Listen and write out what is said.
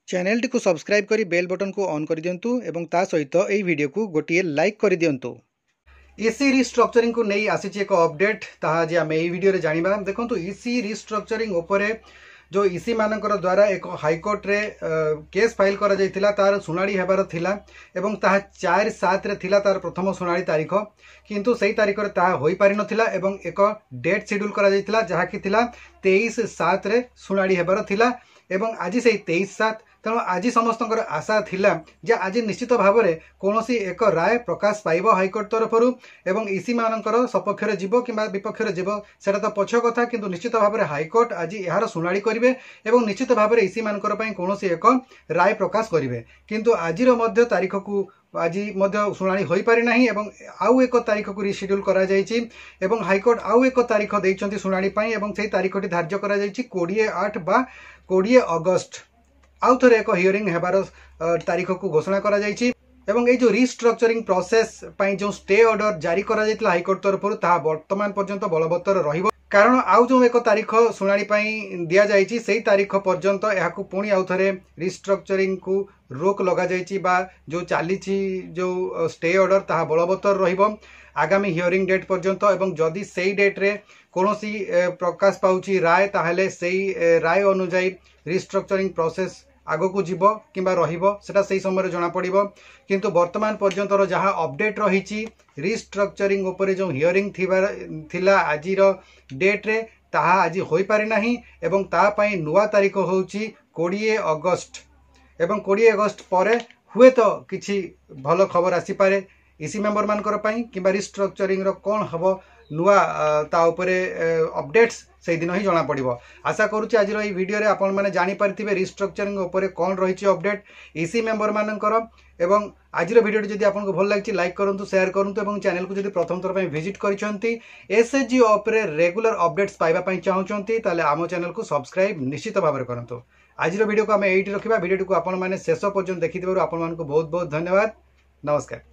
Channel T को subscribe करी bell button को ऑन कर दियंतु एवं ता सहित एई वीडियो को गोटिए लाइक कर दियंतु। ईसी रिस्ट्रक्चरिंग को नहीं आसी एक अपडेट ताहा जे आमे एई वीडियो रे जानिबा। देखंतु ईसी रिस्ट्रक्चरिंग उपरे जो ईसी मानकर द्वारा एक हाईकोर्ट रे केस फाइल करा जायतिला तार सुनाड़ी हेबार थिला एवं ताहा 4/7 रे थिला तार प्रथम सुनाड़ी तारीख, किंतु सेई तारीख रे ताहा होई पारि नथिला एवं एक डेट शेड्यूल करा जायतिला जहा कि थिला 23/7 रे सुनाड़ी हेबार थिला एवं आज से 23/7 तेणु आज समस्त आशा थिला जे आज निश्चित भाव में कौन एक राय प्रकाश पाइब हाईकोर्ट तरफ एवं ईसी मानकर सपक्ष जीव कि विपक्ष जीव सेटा तो पक्ष कथा, किंतु निश्चित भाव में हाईकोर्ट आज यार शुणाणी करेंगे और निश्चित भाव में ईसी मानकर कौन एक राय प्रकाश करेंगे, किंतु आज तारीख को आज शुणाणी हो पारि नाही एवं आउ एक तारीख को रिशेड्यूल करा जायछि एवं हाईकोर्ट आउ एक तारीख देइछन्ति शुणाणी पई एवं सेही तारीखटी धार्य करा जायछि 20/8 बा 20 अगस्त आउ थरे एक हियरिंग हेबार तारीख को घोषणा करा जायछि एवं ये जो रिस्ट्रक्चरिंग प्रोसेस पई जो स्टे ऑर्डर जारी करा जायतिला हाईकोर्ट तरफ ताहा वर्तमान पर्यंत बलवत्तर रहिबो, कारण आउ जो एक तारीख शुणाणी पई दिया जायछि सेही तारीख पर्यंत याकू पुणी आउ थरे रिस्ट्रक्चरिंग को रोक लगा जायछि बा जो चालीछि जो स्टे ऑर्डर ताहा बलवत्तर रहिबो आगामी हियरिंग डेट पर्यंत एवं जदि सेही डेट रे कोनोसी प्रकाश पाउछि राय ताहले सेही राय अनुसार रिस्ट्रक्चरिंग प्रोसेस आगो को जीव किंबा रहिबो सेटा सेही समय जना पड़िबो, किंतु वर्तमान पर्यंत जहाँ अपडेट रही रिस्ट्रक्चरिंग उपरे जो हियरिंग थिला आजिर डेट रे ताहा आज होई पारि नाही एवं ता पई नुआ तारीख होउछि 20 अगस्त एवं 20 अगस्त परे हुए तो किछि भल खबर आसी पारे ईसी मेंबर मानकर पई किंबा रिस्ट्रक्चरिंग रो कोन हबो नुआ ता उपरे अपडेट्स से दिन ही जना पड़िबो। आशा करूछि आज ये वीडियो रे आपण माने जानि पारिथिबे रिस्ट्रक्चरिंग उपरे कोन रहिछि अपडेट ईसी मेंबर मानकर एवं आज वीडियो जदि आपको भल लगी लाइक करूँ शेयर करूँ और चैनल को जदि प्रथम थर पर विजिट करछंती एसएचजी उपरे रेगुलर अपडेट्स पाइबा पई चाहूचंती ताले आम चैनल को सब्सक्राइब निश्चित भाव में करंतु। आज वीडियो को आम एठी रखिबा, वीडियो को आपण माने शेष पर्यंत देखिथिबारु आपण मानकु बहुत बहुत धन्यवाद। नमस्कार।